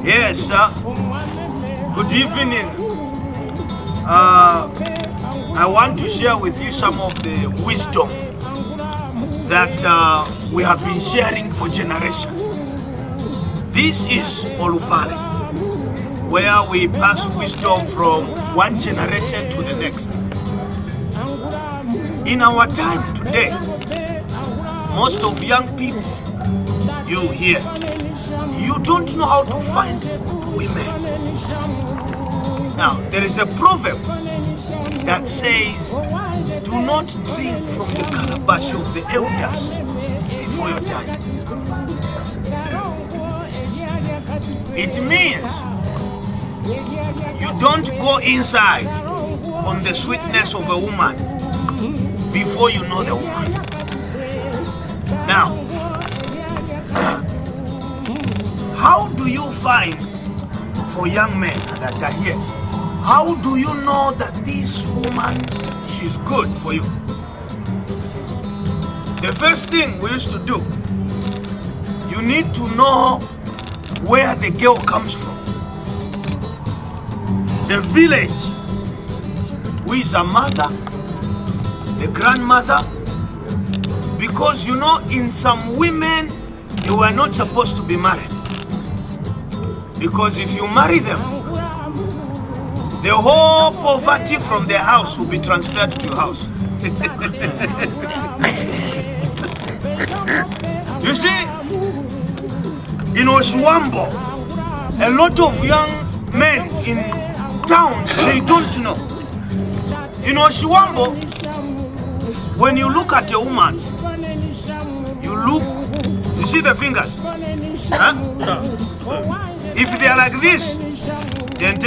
Yes, sir. Good evening. I want to share with you some of the wisdom that we have been sharing for generations. This is OLUPALE, where we pass wisdom from one generation to the next. In our time today, most of young people, you here, you don't know how to find good women. Now, there is a proverb that says, do not drink from the calabash of the elders before your time. It means you don't go inside on the sweetness of a woman before you know the woman. Now, how do you find, for young men that are here, how do you know that this woman, she's good for you? The first thing we used to do, you need to know where the girl comes from. The village, who is a mother, the grandmother, because you know, in some women, they were not supposed to be married. Because if you marry them, the whole poverty from their house will be transferred to your house. You see, in Oshuambo, a lot of young men in towns, they don't know. In Oshuambo, when you look at a woman, you see the fingers? Huh? If they are like this, then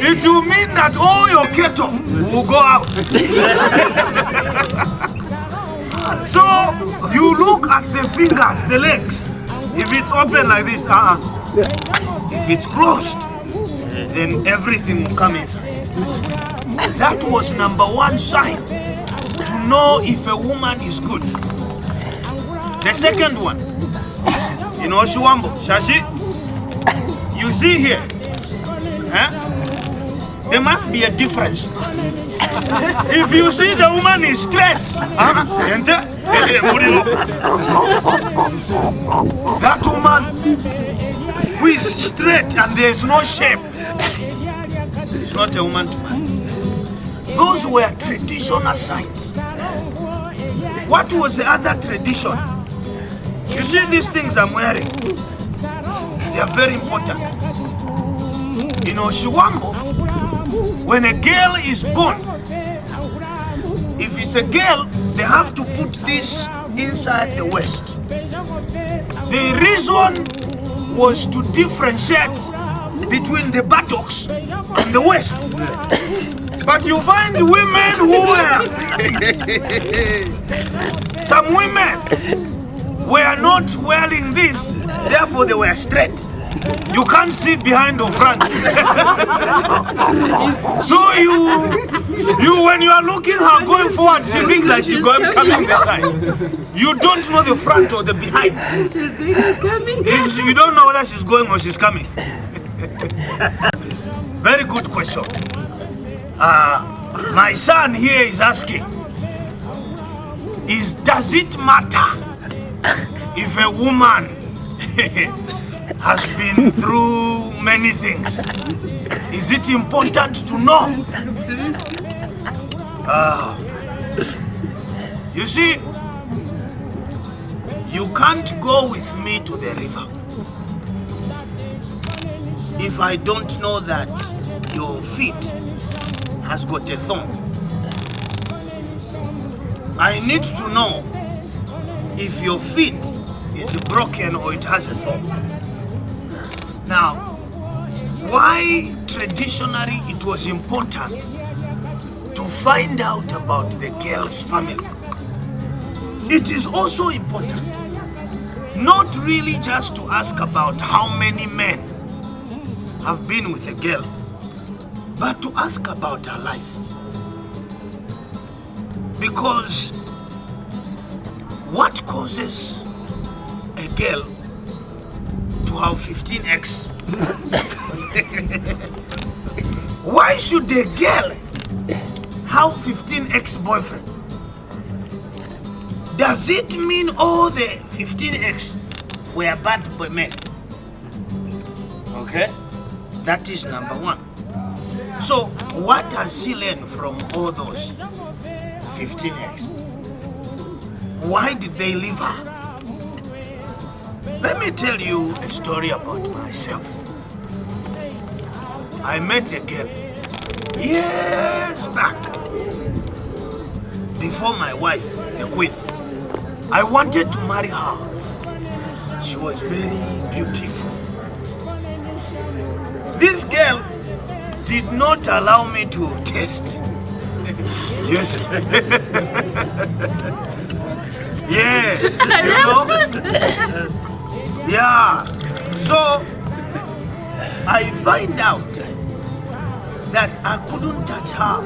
it will mean that all your cattle will go out. So you look at the fingers, the legs. If it's open like this, if it's closed, then everything will come inside. That was number one sign to know if a woman is good. The second one, in Oshuambo, Shashi, you see here, there must be a difference. If you see the woman is straight, that woman who is straight and there is no shape, it's not a woman to marry. Those were traditional signs. What was the other tradition? You see these things I'm wearing? They are very important. In Oshuambo, when a girl is born, if it's a girl, they have to put this inside the waist. The reason was to differentiate between the buttocks and the waist. But you find women who were, some women were not wearing this, therefore they were straight. You can't see behind or front. So you when you are looking her going forward, she looks like she's coming this side. You don't know the front or the behind. If you don't know whether she's going or she's coming. Very good question. My son here is asking, does it matter if a woman has been through many things? Is it important to know? You see, you can't go with me to the river if I don't know that your feet has got a thorn. I need to know if your feet is broken or it has a thorn. Now, why traditionally it was important to find out about the girl's family? It is also important not really just to ask about how many men have been with a girl, but to ask about her life. Because what causes a girl to have 15x? Why should a girl have 15x boyfriend? Does it mean all the 15x were bad men? Okay, that is number one. So what has she learned from all those 15x? Why did they leave her? Let me tell you a story about myself. I met a girl years back, before my wife, the queen. I wanted to marry her. She was very beautiful. This girl did not allow me to taste. Yes. Yes, you know? Yeah. So I find out that I couldn't touch her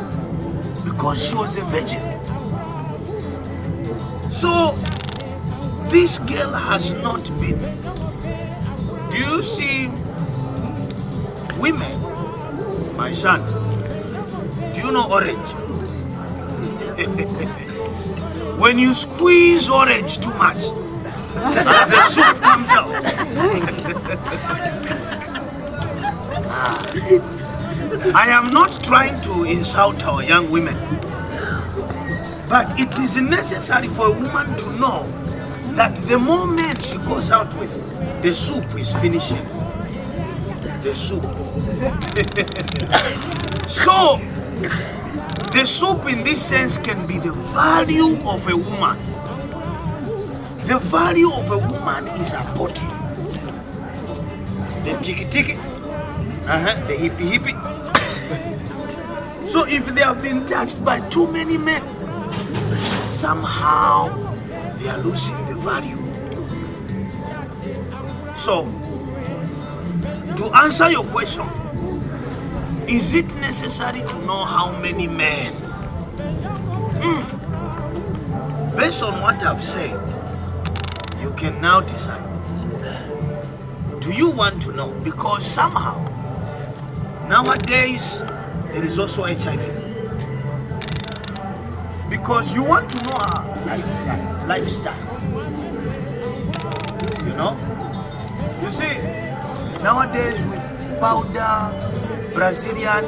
because she was a virgin. So this girl has not been. Do you see women, my son? Do you know orange? When you squeeze orange too much, the soup comes out. I am not trying to insult our young women, but it is necessary for a woman to know that the moment she goes out with, the soup is finishing. The soup. So, the soup in this sense can be the value of a woman. The value of a woman is her body. The tiki-tiki, the hippie-hippie. So if they have been touched by too many men, somehow they are losing the value. So, to answer your question, is it necessary to know how many men? Based on what I've said, you can now decide. Do you want to know? Because somehow, nowadays, there is also HIV. Because you want to know our lifestyle. You know? You see, nowadays with powder, Brazilian,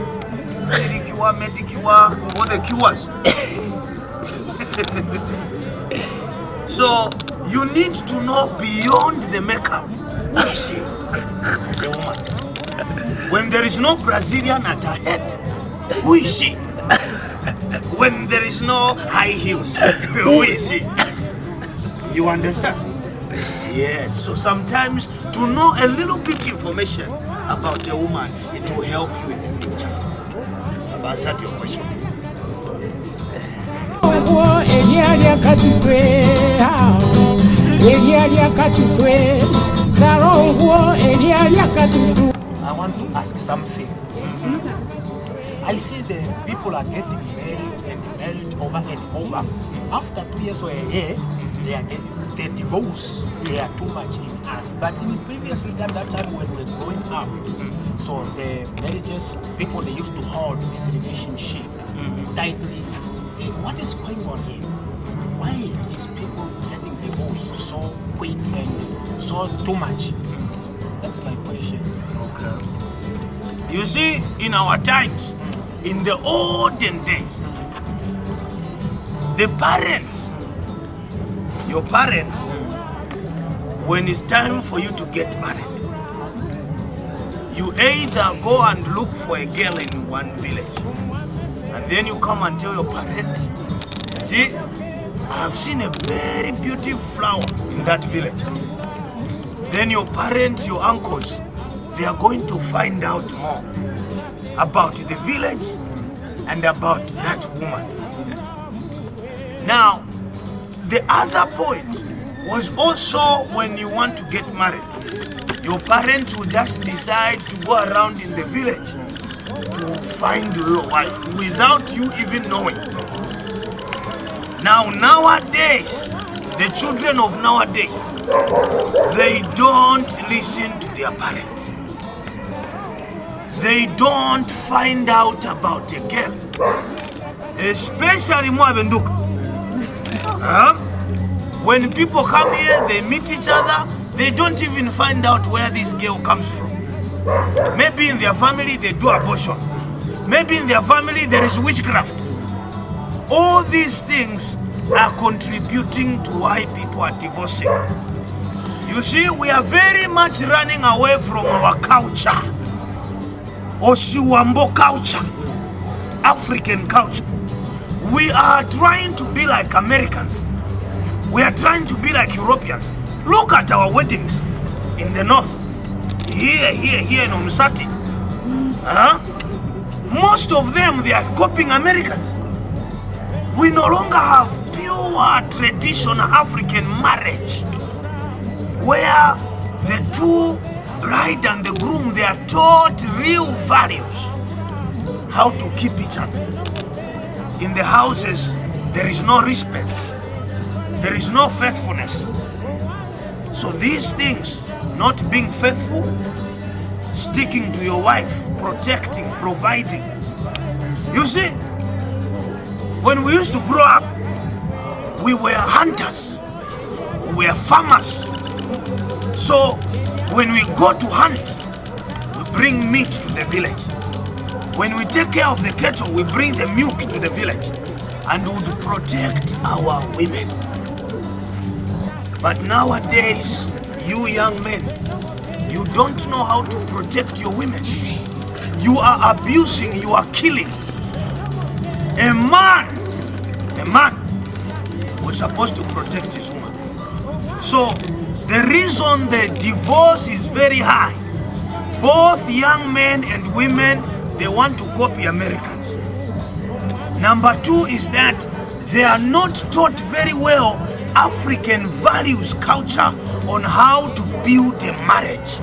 Sericure, Medicure, all the cures. So you need to know beyond the makeup. See, as a woman, when there is no Brazilian at her head, who is she? When there is no high heels, who is she? You understand? Yes. So sometimes to know a little bit information about a woman, it will help you in the future. I've answered your question. I want to ask something. I see the people are getting married over and over. After 2 years or a year, they divorce. They are too much in us. But in previous time, that time when we were growing up, so the marriages, people they used to hold this relationship tightly. What is going on here? Why is people getting divorced so quick and so too much? That's my question. Okay. You see, in our times, in the olden days, the parents, your parents, when it's time for you to get married, you either go and look for a girl in one village, and then you come and tell your parents, see, I have seen a very beautiful flower in that village. Then your parents, your uncles, they are going to find out more about the village and about that woman. Now, the other point was also when you want to get married, your parents will just decide to go around in the village to find your wife without you even knowing. Now, nowadays, the children of nowadays, they don't listen to their parents. They don't find out about a girl, especially Mwabenduka. When people come here, they meet each other, they don't even find out where this girl comes from. Maybe in their family they do abortion. Maybe in their family there is witchcraft. All these things are contributing to why people are divorcing. You see, we are very much running away from our culture. Oshiwambo culture, African culture. We are trying to be like Americans. We are trying to be like Europeans. Look at our weddings in the north. Here in Umsati. Most of them, they are copying Americans. We no longer have pure traditional African marriage, where the two bride and the groom, they are taught real values, how to keep each other. In the houses, there is no respect. There is no faithfulness. So these things, not being faithful, sticking to your wife, protecting, providing. You see, when we used to grow up, we were hunters, we were farmers. So when we go to hunt, we bring meat to the village. When we take care of the cattle, we bring the milk to the village and would protect our women. But nowadays, you young men, you don't know how to protect your women. You are abusing, you are killing. A man was supposed to protect his woman. So the reason the divorce is very high, both young men and women, they want to copy Americans. Number two is that they are not taught very well African values, culture on how to build a marriage.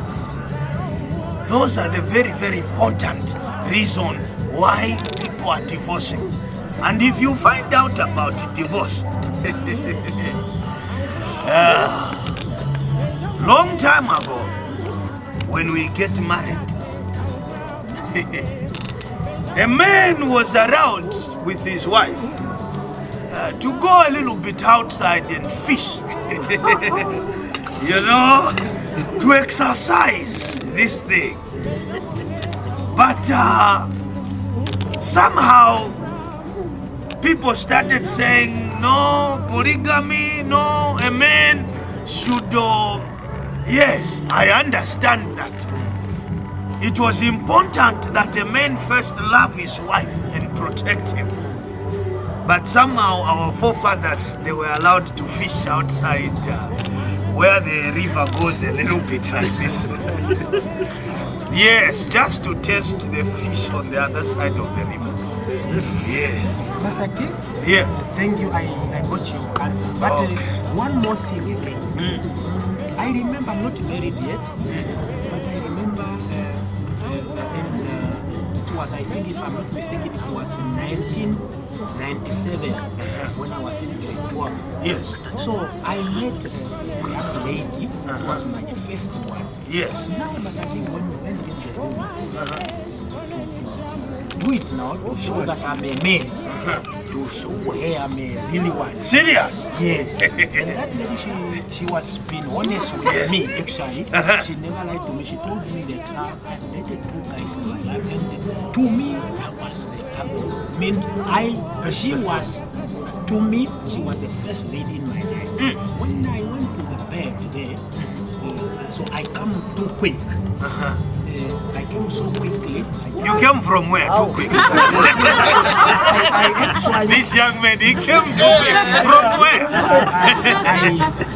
Those are the very, very important reason why people are divorcing. And if you find out about divorce, long time ago, when we get married, a man was around with his wife to go a little bit outside and fish, you know, to exercise this thing. But somehow people started saying, no, polygamy, no, a man should, yes, I understand that. It was important that a man first love his wife and protect him. But somehow our forefathers, they were allowed to fish outside where the river goes a little bit like this. Yes, just to test the fish on the other side of the river. Yes. Master King? Yes. Thank you, I got your answer. But okay. One more thing again. I remember I'm not married yet, but I remember it was, I think if I'm not mistaken, it was in 1997 when I was in grade 12. Yes. So I met a young lady who was my first one. Yes. Now, but I think when we went in the room, do it now to show that I'm a man, to show her I'm a really one. Serious? Yes. And that lady, she was being honest with me, actually. She never lied to me. She told me that I dated 2 guys in my life. And to me, she was the first lady in my life. When I went to the bed there, so I come too quick. I came so quickly. You came from where? Too quick. I actually... This young man, he came too quick. From where?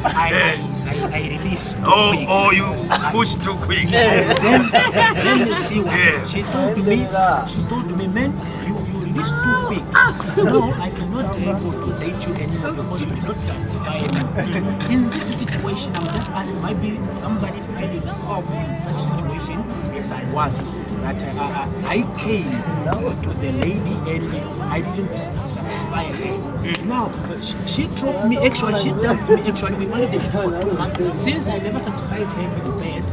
I released. Oh, you pushed too quick. Then she told me, man, you released too quick. No, I cannot be able to date you anymore because you did not satisfy me. In this situation, I'm just asking, maybe somebody find himself in such situation as I was. That I came to the lady and I didn't satisfy her. Now, she dropped me, actually, she dumped me, actually, we only did it for 2 months. Since I never satisfied her in bed,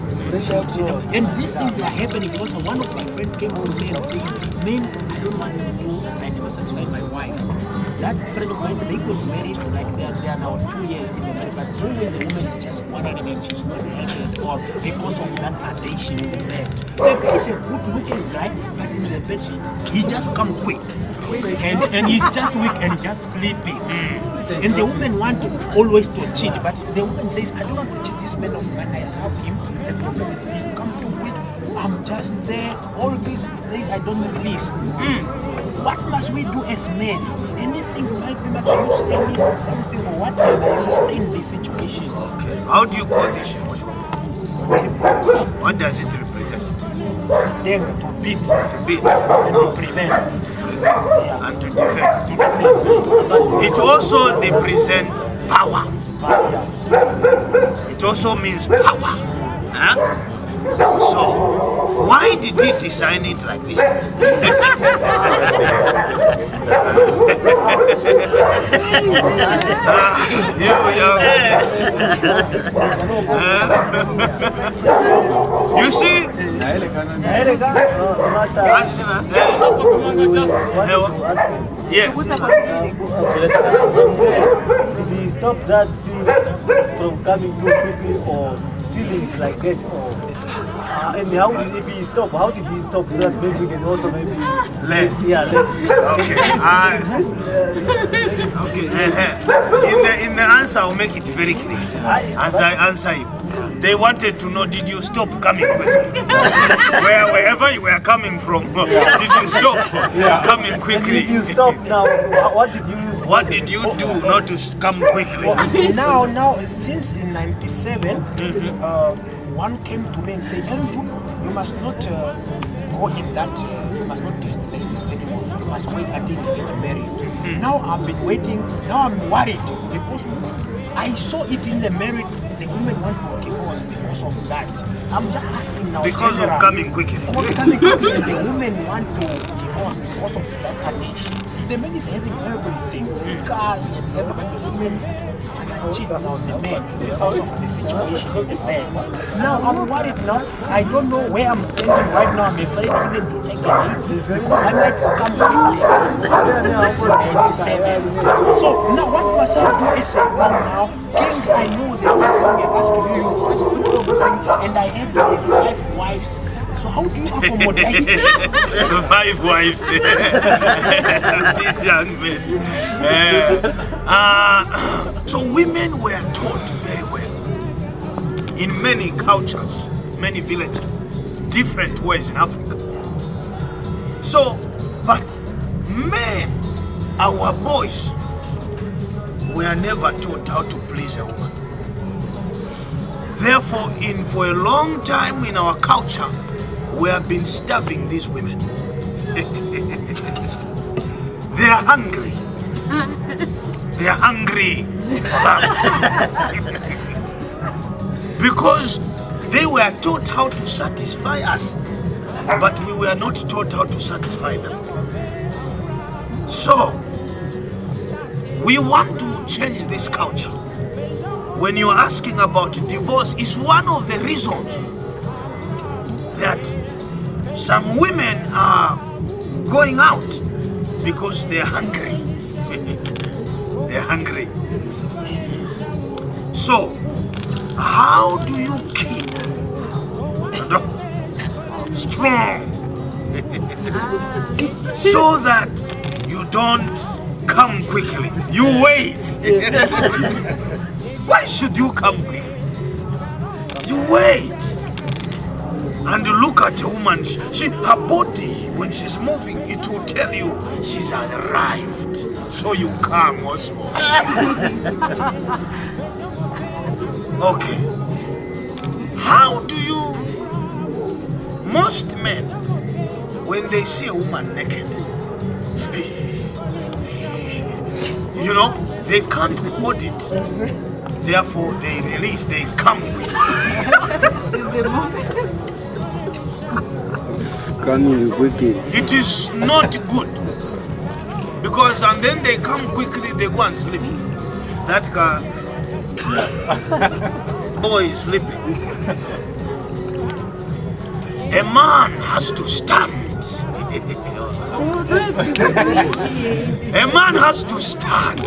and these things are happening because one of my friends came to me and says, man, I don't want to do, I never satisfied my wife. That friend of mine, they got married, like they are now 2 years in the marriage, but 2 years the woman is just worrying and she's not happy at all because of that attention in the bed. The guy is a good looking guy, but in the bed he just come quick. And he's just weak and just sleeping. And the woman want to always to cheat, but the woman says, I don't want to cheat this man of mine, I love him. The problem is he's come too weak. I'm just there, all these days I don't release. What must we do as men? Anything, like we must use something or whatever to sustain this situation. Okay. How do you call this emotion? What does it represent? Then to beat. To beat. And to prevent. Yeah. And to defend. It also represents power. It also means power. Huh? So, why did he design it like this? You see, Did he stop that thing from coming too quickly or stealings like that? And how did he stop? How did he stop so that maybe we can also maybe let? Okay. In the answer, I'll make it very clear. As I answer him, they wanted to know, did you stop coming quickly? Wherever you were coming from, did you stop coming quickly? If you stop now, what did you use? What did you do not to come quickly? Now, since in 97, one came to me and said, you must not go in that, you must not taste ladies anymore. You must wait until you get married. Now I've been waiting, now I'm worried because I saw it in the marriage, the women want to divorce because of that. I'm just asking now. Because of coming quickly. The women want to divorce because of that attention. The man is having everything, cars and everything. The women cheat on the men because of the situation in the bed. Now I'm worried now. I don't know where I'm standing right now. I'm afraid even to take a leave because I might come back. So now what must I do as a man now? King, I know that I'm asking you first and I had 5 wives. So how do you accommodate 5 wives? This young man. So women were taught very well in many cultures, many villages, different ways in Africa. So, but men, our boys, were never taught how to please a woman. Therefore, for a long time in our culture, we have been starving these women. They are hungry. They are hungry. Because they were taught how to satisfy us, but we were not taught how to satisfy them. So, we want to change this culture. When you're asking about divorce, it's one of the reasons that some women are going out because they're hungry. They're hungry. So, how do you keep strong so that you don't come quickly? You wait. Why should you come quickly? You wait. And look at a woman. Her body, when she's moving, it will tell you she's arrived. So you come also. Okay. How do you... Most men, when they see a woman naked, you know, they can't hold it. Therefore, they release, they come with it. It is not good. Because, and then they come quickly, they go and sleep. That guy, boy is sleeping. A man has to stand. A man has to stand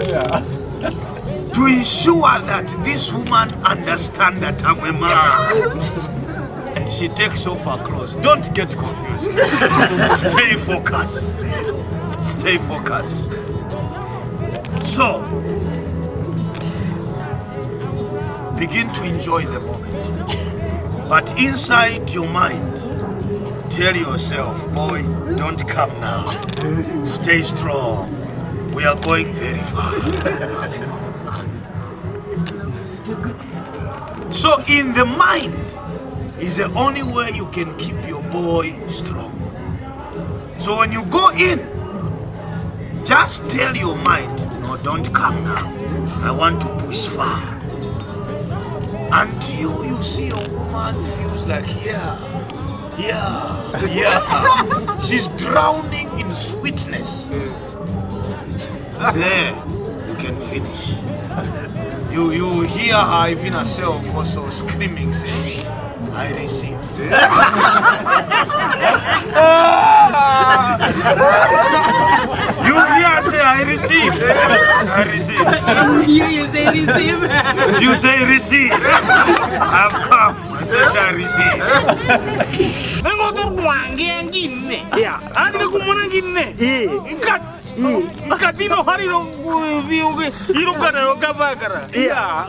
to ensure that this woman understands that I'm a man. And she takes off her clothes. Don't get confused. Stay focused. Stay focused. So, begin to enjoy the moment. But inside your mind, tell yourself, boy, don't come now. Stay strong. We are going very far. So in the mind is the only way you can keep your boy strong. So when you go in, just tell your mind, no, don't come now. I want to push far. Until you see a woman feels like, yeah. She's drowning in sweetness. There, you can finish. You hear her even herself also screaming, saying, I receive. You hear her say, I receive. I receive. You say receive. You say receive. I've come. I said I receive. Vengo turwange ngine. Ya, andi kumona ngine. Kat. Katino harino viuge. Irukana yokabakara. Ya.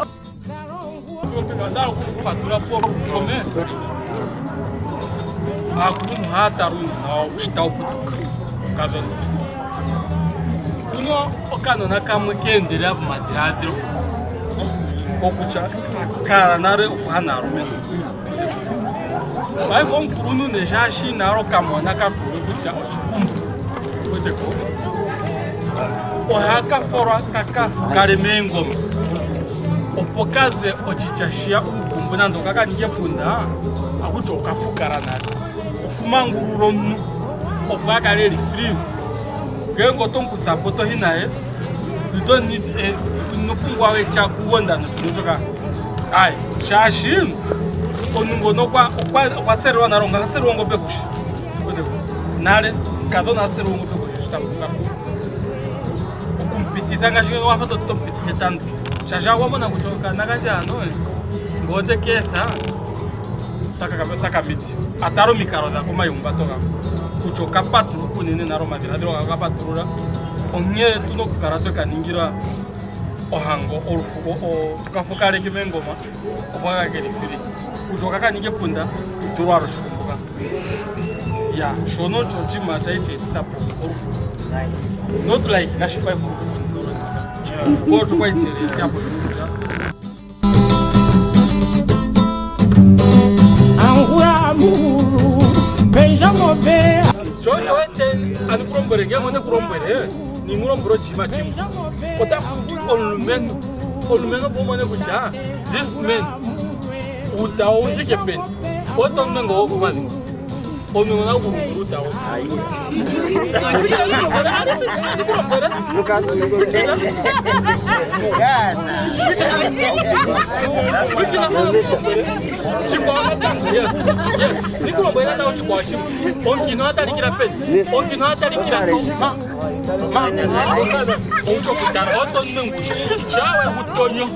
Ndalo kufatura pouco comer. Algum hataru não está o putuca. Cada uno o cano na cama que endira madradro. Okucha cara na re o hanaru. Vai vão por um ne já chi na ro cama na captura kucha o chumbo. Kodeko. O haka fora kaka karemengo. Opokaze ochichashia ukumbuna ndo kaka nije punda akuti okafukara nazo ofumangururo nu ofaka really free gengo tonkuta poto hinae you don't need a nopungwa wecha kuwonda no chudochoka ai shashin onungo nokwa okwaserwa na ronga hatserwa ngobe kushi nale kadona hatserwa ngobe kushi tambuka kumpitita ngashinga wafato tompitita tanto Chaja wabona kuchoka nakajano ngote kesa taka miti ataro mikaro da koma yumba toka kuchoka patu kunene na roma dira diro ka paturura onye tuno karato kaningira ohango orufuko o tukafukare kibengoma obaga keli fili kuchoka kaninge punda turwaro shukumbuka ya shono chochi mataite tapo orufuko nice not like gashipa for go to quite careful. Jojo eten anu kurombere ngamone kurombere ni murombero chima chima ota kuti olumeno bomone kucha this man Utao usikipen. Oton mengo kumani. Onu na ku utao. Yes. Niko bwana na uchukua chim. Onkino atari kila pen. Onkino atari kila ma. Ucho kutara oton mengo. Shawe utonyo.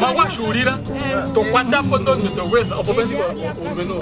Mawashurira. To kwata pondo to weza. Obobenzi ko ubeno.